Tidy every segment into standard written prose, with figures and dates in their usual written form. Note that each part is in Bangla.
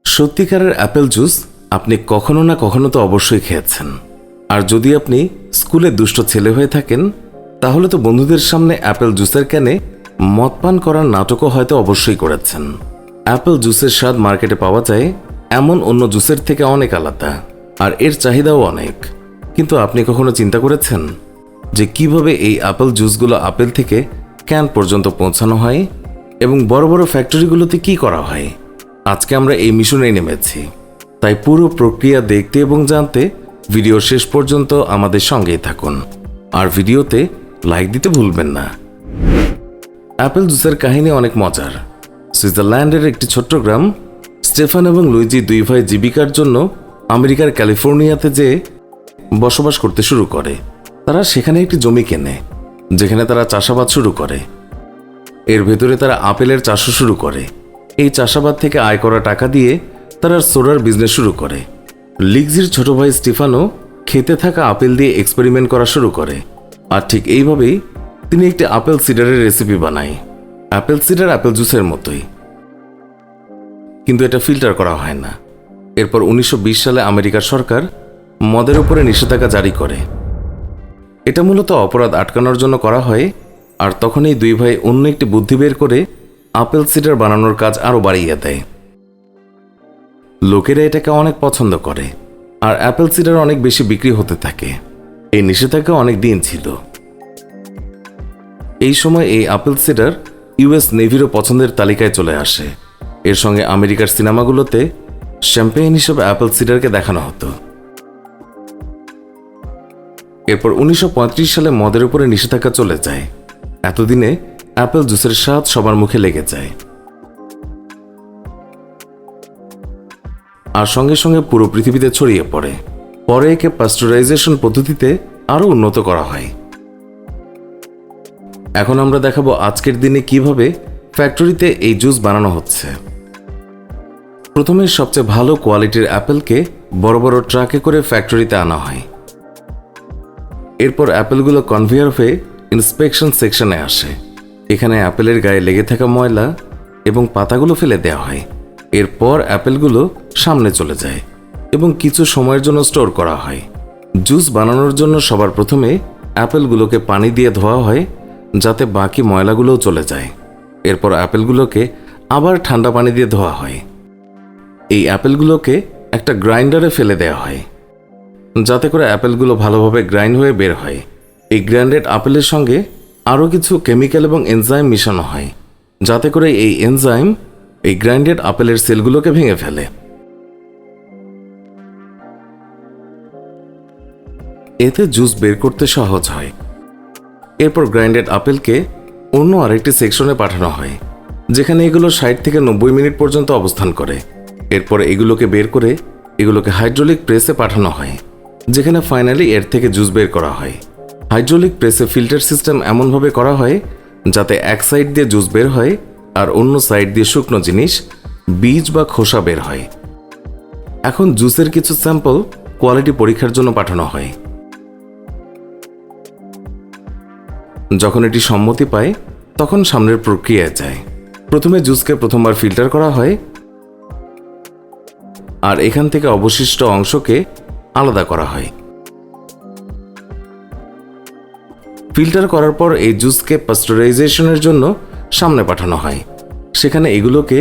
সত্যিকারের অ্যাপেল জুস আপনি কখনো না কখনো তো অবশ্যই খেয়েছেন। আর যদি আপনি স্কুলে দুষ্ট ছেলে হয়ে থাকেন তাহলে তো বন্ধুদের সামনে অ্যাপেল জুসের ক্যানে মদ পান করার নাটকও হয়তো অবশ্যই করেছেন। অ্যাপেল জুসের স্বাদ মার্কেটে পাওয়া যায় এমন অন্য জুসের থেকে অনেক আলাদা, আর এর চাহিদাও অনেক। কিন্তু আপনি কখনো চিন্তা করেছেন যে কিভাবে এই অ্যাপেল জুসগুলো আপেল থেকে ক্যান পর্যন্ত পৌঁছানো হয় এবং বড় বড় ফ্যাক্টরিগুলোতে কি করা হয়? আজকে আমরা এই মিশনে নেমেছি, তাই পুরো প্রক্রিয়া দেখতে এবং জানতে ভিডিও শেষ পর্যন্ত আমাদের সঙ্গেই থাকুন। আর ভিডিওতে লাইক দিতে ভুলবেন না। অ্যাপেল জুসের কাহিনী অনেক মজার। সুইজারল্যান্ডের একটি ছোট্ট গ্রাম, স্টেফান এবং লুইজি দুই ভাই জীবিকার জন্য আমেরিকার ক্যালিফোর্নিয়াতে যেয়ে বসবাস করতে শুরু করে। তারা সেখানে একটি জমি কেনে যেখানে তারা চাষাবাদ শুরু করে। এর ভেতরে তারা আপেলের চাষও শুরু করে। এই চাষাবাদ থেকে আয় করা টাকা দিয়ে তারা সোডার বিজনেস শুরু করে। লিগজির ছোট ভাই স্টিফানও খেতে থাকা আপেল দিয়ে এক্সপেরিমেন্ট করা শুরু করে। আর ঠিক এইভাবেই তিনি একটি আপেল সিডারের রেসিপি বানায়। অ্যাপেল সিডার অ্যাপেল জুসের মতোই, কিন্তু এটা ফিল্টার করা হয় না। এরপর 1920 সালে আমেরিকার সরকার মদের উপরে নিষেধাজ্ঞা জারি করে। এটা মূলত অপরাধ আটকানোর জন্য করা হয়। আর তখন এই দুই ভাই অন্য একটি বুদ্ধি বের করে আপেল সিডার বানানোর কাজ আরও বাড়িয়ে দেয়। লোকেরা এটাকে অনেক পছন্দ করে আর অ্যাপেল সিডার অনেক বেশি বিক্রি হতে থাকে। এই নিষেধাজ্ঞা অনেক দিন ছিল। এই সময় এই আপেল সিডার ইউএস নেভিরও পছন্দের তালিকায় চলে আসে। এর সঙ্গে আমেরিকার সিনেমাগুলোতে শ্যাম্পেইন হিসেবে অ্যাপেল সিডারকে দেখানো হতো। এরপর 1935 সালে মদের উপরে নিষেধাজ্ঞা চলে যায়। এতদিনে অ্যাপেল জুসের স্বাদ সবার মুখে লেগে যায়, আর সঙ্গে সঙ্গে পুরো পৃথিবীতে ছড়িয়ে পড়ে। পরে একে পাস্টুরাইজেশন পদ্ধতিতে আরও উন্নত করা হয়। এখন আমরা দেখাবো আজকের দিনে কিভাবে ফ্যাক্টরিতে এই জুস বানানো হচ্ছে। প্রথমে সবচেয়ে ভালো কোয়ালিটির অ্যাপেলকে বড় বড় ট্রাকে করে ফ্যাক্টরিতে আনা হয়। এরপর অ্যাপেলগুলো কনভেয়ার হয়ে ইন্সপেকশন সেকশনে আসে। এখানে অ্যাপেলের গায়ে লেগে থাকা ময়লা এবং পাতাগুলো ফেলে দেওয়া হয়। এরপর অ্যাপেলগুলো সামনে চলে যায় এবং কিছু সময়ের জন্য স্টোর করা হয়। জুস বানানোর জন্য সবার প্রথমে অ্যাপেলগুলোকে পানি দিয়ে ধোয়া হয় যাতে বাকি ময়লাগুলোও চলে যায়। এরপর অ্যাপেলগুলোকে আবার ঠান্ডা পানি দিয়ে ধোয়া হয়। এই অ্যাপেলগুলোকে একটা গ্রাইন্ডারে ফেলে দেওয়া হয় যাতে করে অ্যাপেলগুলো ভালোভাবে গ্রাইন্ড হয়ে বের হয়। এই গ্রাইন্ডেড আপেলের সঙ্গে আরও কিছু কেমিক্যাল এবং এনজাইম মিশানো হয় যাতে করে এই এনজাইম এই গ্রাইন্ডেড আপেলের সেলগুলোকে ভেঙে ফেলে। এতে জুস বের করতে সহজ হয়। এরপর গ্রাইন্ডেড আপেলকে অন্য আরেকটি সেকশনে পাঠানো হয় যেখানে এগুলো 60 থেকে 90 মিনিট পর্যন্ত অবস্থান করে। এরপরে এগুলোকে বের করে এগুলোকে হাইড্রোলিক প্রেসে পাঠানো হয় যেখানে ফাইনালি এর থেকে জুস বের করা হয়। হাইড্রোলিক প্রেসে ফিল্টার সিস্টেম এমনভাবে করা হয় যাতে এক সাইড দিয়ে জুস বের হয় আর অন্য সাইড দিয়ে শুকনো জিনিস, বীজ বা খোসা বের হয়। এখন জুসের কিছু স্যাম্পল কোয়ালিটি পরীক্ষার জন্য পাঠানো হয়। যখন এটি সম্মতি পায় তখন সামনের প্রক্রিয়ায় যায়। প্রথমে জুসকে প্রথমবার ফিল্টার করা হয় আর এখান থেকে অবশিষ্ট অংশকে আলাদা করা হয়। ফিল্টার করার পর এই জুসকে পাস্টুরাইজেশনের জন্য সামনে পাঠানো হয়। সেখানে এগুলোকে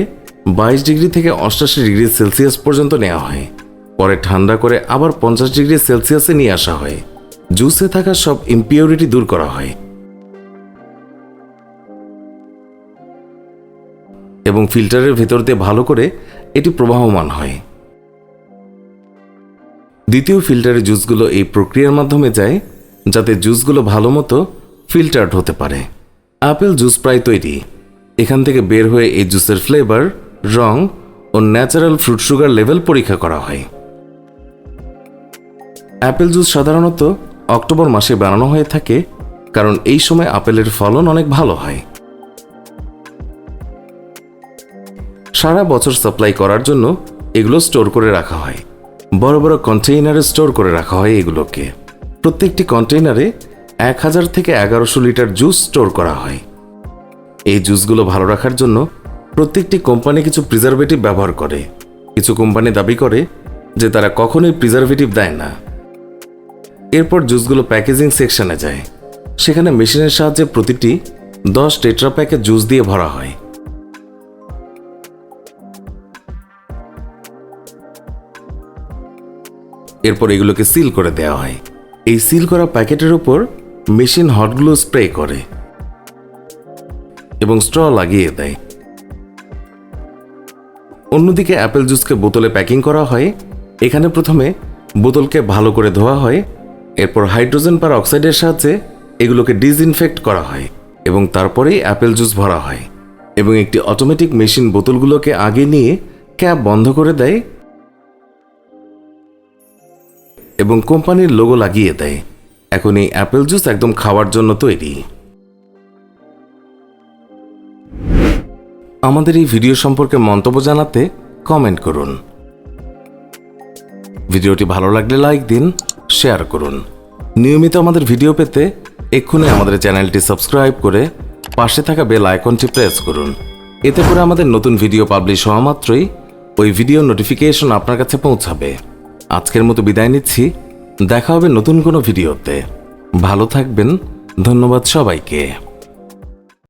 22 ডিগ্রি থেকে 88 ডিগ্রি সেলসিয়াস পর্যন্ত নেওয়া হয়। পরে ঠান্ডা করে আবার 50 ডিগ্রি সেলসিয়াসে নিয়ে আসা হয়। জুসে থাকা সব ইম্পিউরিটি দূর করা হয় এবং ফিল্টারের ভেতর দিয়ে ভালো করে এটি প্রবাহমান হয়। দ্বিতীয় ফিল্টারে জুসগুলো এই প্রক্রিয়ার মাধ্যমে যায় যাতে জুসগুলো ভালো মতো ফিল্টার্ড হতে পারে। অ্যাপেল জুস প্রায় তৈরি। এখান থেকে বের হয়ে এই জুসের ফ্লেভার, রং ও ন্যাচারাল ফ্রুট সুগার লেভেল পরীক্ষা করা হয়। অ্যাপেল জুস সাধারণত অক্টোবর মাসে বানানো হয়ে থাকে কারণ এই সময় আপেলের ফলন অনেক ভালো হয়। সারা বছর সাপ্লাই করার জন্য এগুলো স্টোর করে রাখা হয়। বড় বড় কন্টেইনারে স্টোর করে রাখা হয় এগুলোকে। প্রত্যেকটি কন্টেইনারে 1000 থেকে 1100 লিটার জুস স্টোর করা হয়। এই জুসগুলো ভালো রাখার জন্য প্রত্যেকটি কোম্পানি কিছু প্রিজারভেটিভ ব্যবহার করে। কিছু কোম্পানি দাবি করে যে তারা কখনোই প্রিজারভেটিভ দেয় না। এরপর জুসগুলো প্যাকেজিং সেকশনে যায়। সেখানে মেশিনের সাহায্যে প্রতিটি 10 টেট্রা প্যাকে জুস দিয়ে ভরা হয়। এরপর এগুলোকে সিল করে দেওয়া হয়। এই সিল করা প্যাকেটের উপর মেশিন হট গ্লু স্প্রে করে এবং স্ট্র লাগিয়ে দেয়। অন্যদিকে অ্যাপেল জুসকে বোতলে প্যাকিং করা হয়। এখানে প্রথমে বোতলকে ভালো করে ধোয়া হয়, এরপর হাইড্রোজেন পার অক্সাইডের সাহায্যে এগুলোকে ডিসইনফেক্ট করা হয় এবং তারপরেই অ্যাপেল জুস ভরা হয়। এবং একটি অটোমেটিক মেশিন বোতলগুলোকে আগে নিয়ে ক্যাপ বন্ধ করে দেয় এবং কোম্পানির লোগো লাগিয়ে দেয়। এখন এই অ্যাপেল জুস একদম খাওয়ার জন্য তৈরি। আমাদের এই ভিডিও সম্পর্কে মন্তব্য জানাতে কমেন্ট করুন। ভিডিওটি ভালো লাগলে লাইক দিন, শেয়ার করুন। নিয়মিত আমাদের ভিডিও পেতে এক্ষুনি আমাদের চ্যানেলটি সাবস্ক্রাইব করে পাশে থাকা বেল আইকনটি প্রেস করুন। এতে করে আমাদের নতুন ভিডিও পাবলিশ হওয়া মাত্রই ওই ভিডিও নোটিফিকেশন আপনার কাছে পৌঁছাবে। আজকের মতো বিদায় নিচ্ছি। দেখা হবে নতুন কোনো ভিডিওতে। ভালো থাকবেন। ধন্যবাদ সবাইকে।